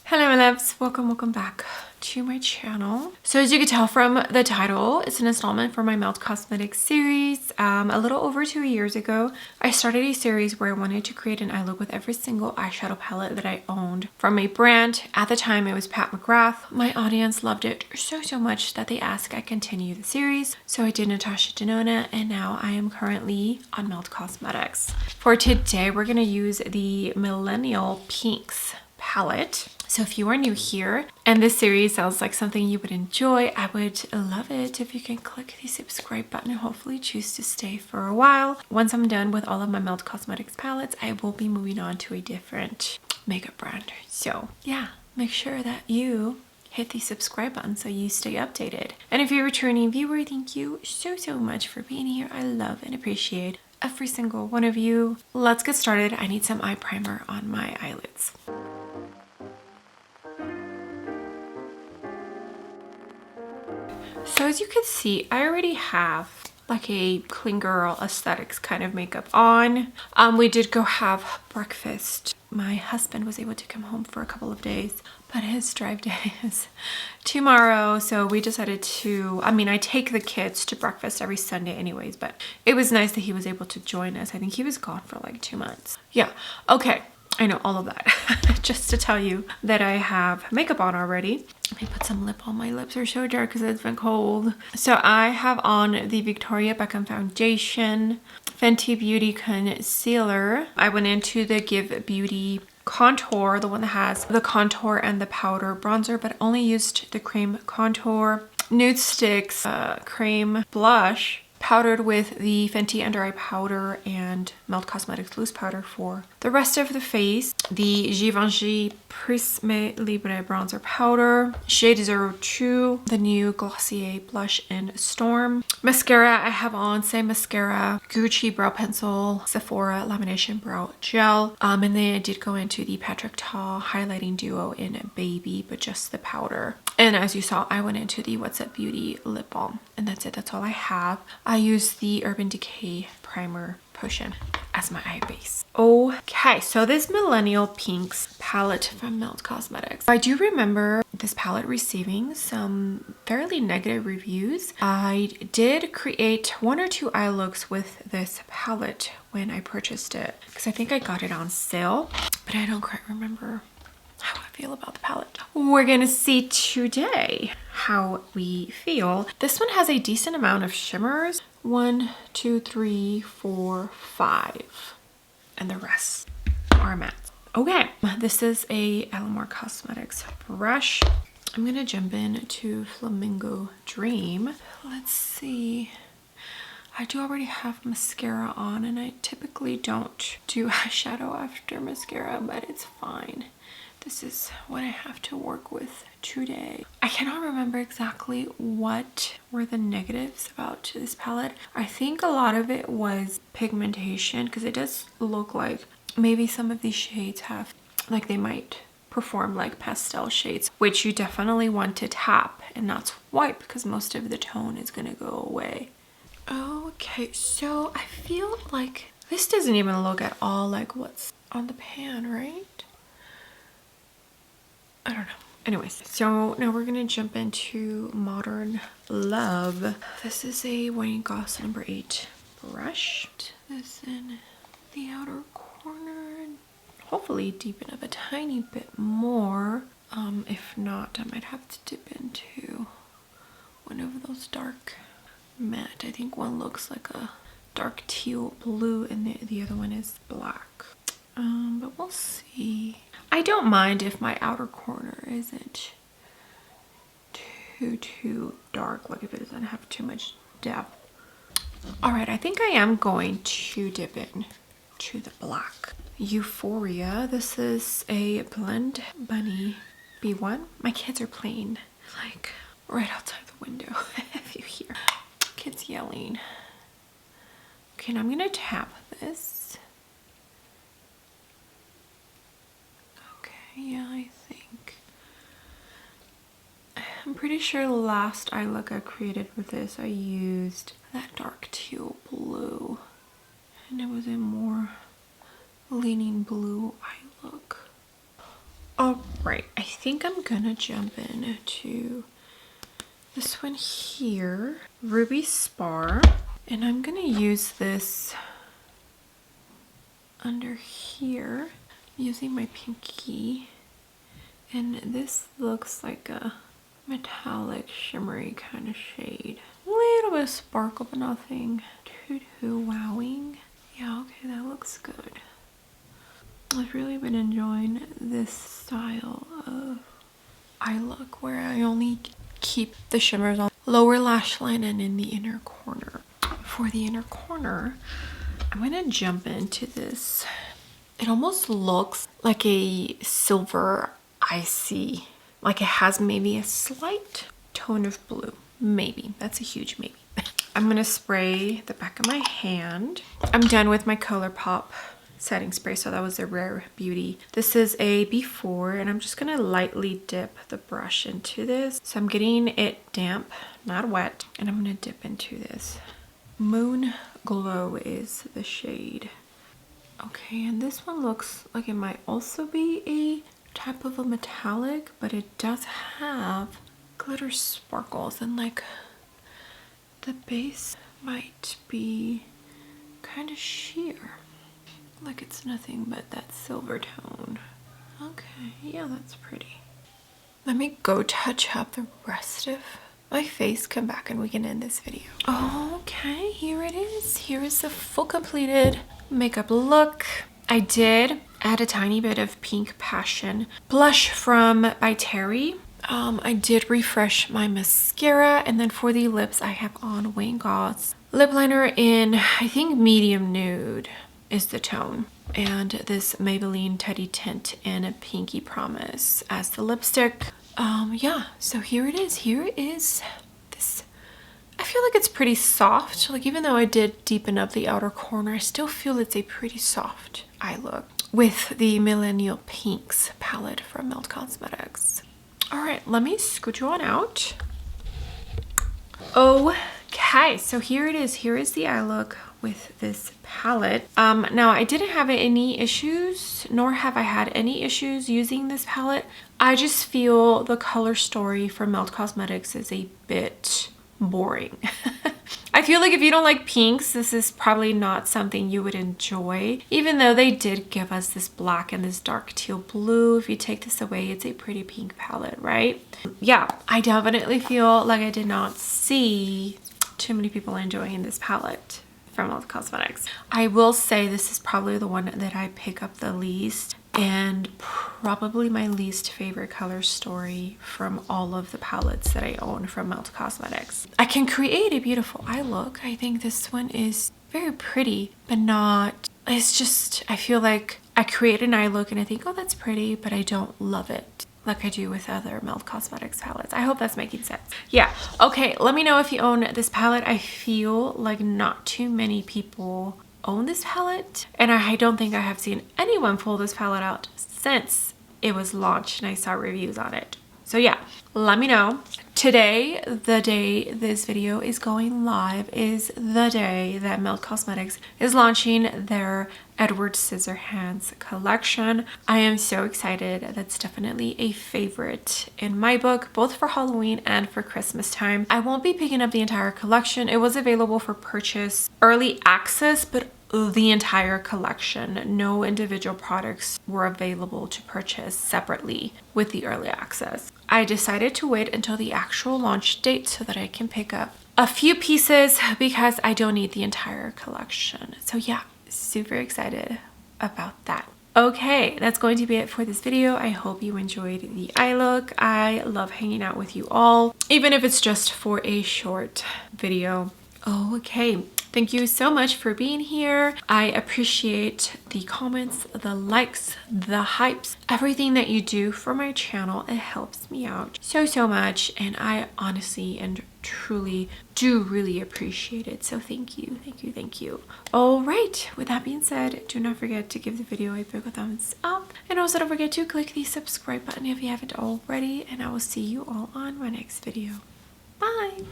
Hello my loves, welcome back to my channel. So as you can tell from the title, it's an installment for my Melt Cosmetics series. A little over 2 years ago, I started a series where I wanted to create an eye look with every single eyeshadow palette that I owned from a brand. At the time, it was McGrath. My audience loved it so much that they asked I continue the series. So I did Natasha Denona, and now I am currently on Melt Cosmetics. For today, we're gonna use the Millenial Pinx palette. So if you are new here and this series sounds like something you would enjoy, I would love it if you can click the subscribe button and hopefully choose to stay for a while. Once I'm done with all of my Melt Cosmetics palettes, I will be moving on to a different makeup brand. So yeah, make sure that you hit the subscribe button so you stay updated. And if you're a returning viewer, thank you so much for being here. I love and appreciate every single one of you. Let's get started. I need some eye primer on my eyelids. So as you can see, I already have like a clean girl aesthetics kind of makeup on. We did go have breakfast. My husband was able to come home for a couple of days, but his drive day is tomorrow. So we decided to, I take the kids to breakfast every Sunday anyways, but it was nice that he was able to join us. I think he was gone for like 2 months. Yeah, okay. I know all of that. Just to tell you that I have makeup on already. Let me put some lip balm. My lips are so dry because it's been cold. So I have on the Victoria Beckham foundation, Fenty Beauty concealer. I went into the Give Beauty contour, the one that has the contour and the powder bronzer, but only used the cream contour. Nude Sticks cream blush, powdered with the Fenty under eye powder and Melt Cosmetics loose powder for the rest of the face. The Givenchy Prisme Libre bronzer powder, shade 02, the new Glossier blush in Storm. Mascara I have on, same mascara, Gucci brow pencil, Sephora lamination brow gel, and then I did go into the Patrick Ta highlighting duo in Baby, but just the powder. And as you saw, I went into the What's Up Beauty lip balm, and that's it. That's all I have. I use the Urban Decay primer potion as my eye base. Okay, so this Millenial Pinx palette from Melt Cosmetics. I do remember this palette receiving some fairly negative reviews. I did create 1 or 2 eye looks with this palette when I purchased it, because I think I got it on sale, but I don't quite remember how I feel about the palette. We're gonna see today how we feel. This one has a decent amount of shimmers. 1, 2, 3, 4, 5, and the rest are matte. Okay, this is a Alamore Cosmetics brush. I'm gonna jump into Flamingo Dream. Let's see. I do already have mascara on, and I typically don't do eyeshadow after mascara, but it's fine. This is what I have to work with today. I cannot remember exactly what were the negatives about this palette. I think a lot of it was pigmentation, because it does look like maybe some of these shades have, like they might perform like pastel shades, which you definitely want to tap and not swipe, because most of the tone is gonna go away. Okay, so I feel like this doesn't even look at all like what's on the pan, right? I don't know. Anyways, so now we're gonna jump into Modern Love. This is a Wayne Goss number 8 brush. This in the outer corner and hopefully deepen up a tiny bit more. If not, I might have to dip into one of those dark matte. I think one looks like a dark teal blue and the other one is black. But we'll see. I don't mind if my outer corner isn't too dark, like if it doesn't have too much depth. All right, I think I am going to dip in to the black. Euphoria. This is a Blend Bunny B1. My kids are playing like right outside the window. If you hear kids yelling. Okay, now I'm gonna tap this. Yeah, I think. I'm pretty sure the last eye look I created with this, I used that dark teal blue. And it was a more leaning blue eye look. All right, I think think I'm gonna jump into this one here, Ruby Spar, and I'm gonna use this under here using my pinky, and this looks like a metallic shimmery kind of shade. A little bit of sparkle, but nothing too wowing. Yeah, okay, that looks good. I've really been enjoying this style of eye look where I only keep the shimmers on lower lash line and in the inner corner. For the inner corner, I'm gonna jump into this. It almost looks like a silver icy, like it has maybe a slight tone of blue. Maybe, that's a huge maybe. I'm gonna spray the back of my hand. I'm done with my ColourPop setting spray, so that was a Rare Beauty. This is a B4, and I'm just gonna lightly dip the brush into this. So I'm getting it damp, not wet, and I'm gonna dip into this. Moon Glow is the shade. Okay, and this one looks like it might also be a type of a metallic, but it does have glitter sparkles, and like the base might be kind of sheer. Like it's nothing but that silver tone. Okay, yeah, that's pretty. Let me go touch up the rest of my face, come back and we can end this video. Okay, here it is. Here is the full completed makeup look. I did add a tiny bit of Pink Passion blush from by Terry. I did refresh my mascara, and then for the lips I have on Wayne Goss lip liner in, I think, medium nude is the tone, and this Maybelline Teddy Tint in Pinky Promise as the lipstick. Yeah, so here it is. Here is this. I feel like it's pretty soft. Like, even though I did deepen up the outer corner, I still feel it's a pretty soft eye look with the Millenial Pinx palette from Melt Cosmetics. All right, let me scoot you on out. Okay, so here it is. Here is the eye look with this palette. Now I didn't have any issues, nor have I had any issues using this palette. I just feel the color story for Melt Cosmetics is a bit boring. I feel like if you don't like pinks, this is probably not something you would enjoy, even though they did give us this black and this dark teal blue. If you take this away, it's a pretty pink palette, right? Yeah, I definitely feel like I did not see too many people enjoying this palette from Melt Cosmetics. I will say this is probably the one that I pick up the least, and probably my least favorite color story from all of the palettes that I own from Melt Cosmetics. I can create a beautiful eye look. I think this one is very pretty, but not, it's just, I feel like I create an eye look and I think, oh, that's pretty, but I don't love it like I do with other Melt Cosmetics palettes. I hope that's making sense. Yeah, okay, let me know if you own this palette. I feel like not too many people own this palette, and I don't think I have seen anyone pull this palette out since it was launched and I saw reviews on it. So yeah, let me know. Today, the day this video is going live, is the day that Melt Cosmetics is launching their Edward Scissorhands collection. I am so excited. That's definitely a favorite in my book, both for Halloween and for Christmas time. I won't be picking up the entire collection. It was available for purchase, early access, but the entire collection. No individual products were available to purchase separately with the early access. I decided to wait until the actual launch date so that I can pick up a few pieces because I don't need the entire collection. So yeah, super excited about that. Okay, that's going to be it for this video. I hope you enjoyed the eye look. I love hanging out with you all, even if it's just for a short video. Okay, thank you so much for being here. I appreciate the comments, the likes, the hypes, everything that you do for my channel. It helps me out so much, and I honestly and truly do really appreciate it. So thank you, thank you, thank you. All right, with that being said, do not forget to give the video a big thumbs up, and also don't forget to click the subscribe button if you haven't already, and I will see you all on my next video. Bye.